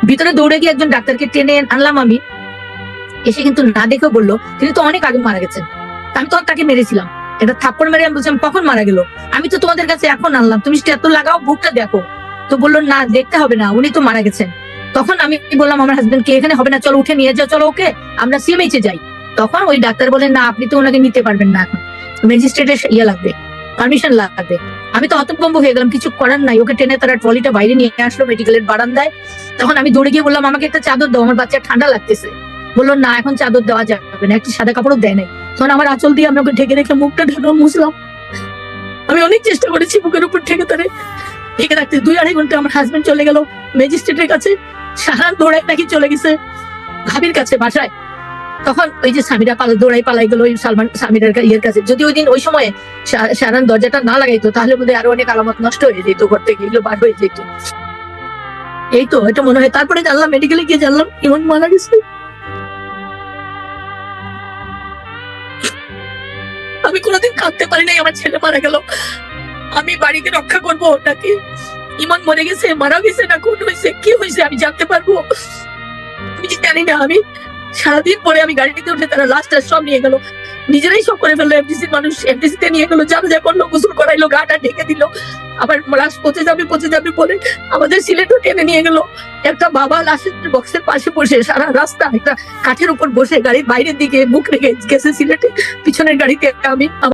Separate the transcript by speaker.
Speaker 1: ভিতরে দৌড়ে গিয়ে একজন ডাক্তারকে টেনে আনলাম আমি। এসে কিন্তু না দেখেও বললো তিনি তো অনেক আগে মারা গেছেন। আমি তখন তাকে মেরেছিলাম, এটা থাপ্পড় মেরে আমি বলছিলাম কখন মারা গেল, আমি তো তোমাদের কাছে এখন আনলাম, তুমি এত লাগাও বুকটা দেখো। তো বললো না দেখতে হবে না, উনি তো মারা গেছেন। তখন আমি বললাম আমার হাজবেন্ডকে এখানে হবে না, চলো উঠে নিয়ে যাও, চলো ওকে আমরা সিএমএইচে যাই। তখন ওই ডাক্তার বলেন না আপনি তো ওনাকে নিতে পারবেন না, এখন ম্যাজিস্ট্রেটের ইয়ে লাগবে, পারমিশন লাগবে। আমি তো হতভম্ব হয়ে গেলাম, কিছু করার নাই। ওকে টেনে তারা ট্রলিটা বাইরে নিয়ে আসলো মেডিকেলের বারান্দায়। তখন আমি দৌড়ে গিয়ে বললাম আমাকে একটা চাদর দাও, আমার বাচ্চা ঠান্ডা লাগতেছে। বললো না এখন চাদর দেওয়া যাবে না, একটি সাদা কাপড়ও দেয় নাই। তখন আমার আঁচল দিয়ে আমি ওকে ঢেকে রেখে মুখটা ঢেকে মুছলাম। আমি অনেক চেষ্টা করেছি বুকের উপর ঢেকে ঢেকে রাখতে। 2-2.5 ঘন্টা আমার হাজবেন্ড চলে গেল ম্যাজিস্ট্রেটের কাছে, সাহান দৌড়াই নাকি চলে গেছে ভাবির কাছে বাসায়। তখন ওই যে স্বামীরা দৌড়াই পালাই গেল ওই স্বামীর ইয়ের কাছে। যদি ওই দিন ওই সময়ে সারান দরজাটা না লাগাইতো তাহলে বোধহয় আরো অনেক আলামত নষ্ট হয়ে যেত, ঘর থেকে এগুলো বার হয়ে যেত। এই তো এটা মনে হয়। তারপরে জানলাম মেডিকেলে গিয়ে জানলাম ইমন মারা গেছে। আমি কোনোদিন কাঁদতে পারি নাই আমার ছেলে মারা গেল। আমি বাড়িকে রক্ষা করবো নাকি ইমন মরে গেছে, মারা গেছে না খুন হয়েছে, কি হয়েছে আমি জানতে পারবো? আমি জানি না। আমি সারাদিন পরে আমি গাড়িতে উঠে তারা লাশটা সব নিয়ে গেল, নিজেরাই সব করে ফেললো। এফডিসির মানুষ এফডিসিতে নিয়ে গেলো, যা করলো, গোসল করাইলো, গাটা ঢেকে দিল। আবার লাশ পচে যাবে বলে আমাদের সিলেটও টেনে নিয়ে গেল। একটা বাবা লাশের বক্সের পাশে বসে সারা রাস্তা একটা কাঠের উপর বসে গাড়ির বাইরের দিকে মুখ রেখে গেছে সিলেটে, পিছনের গাড়িতে আমি।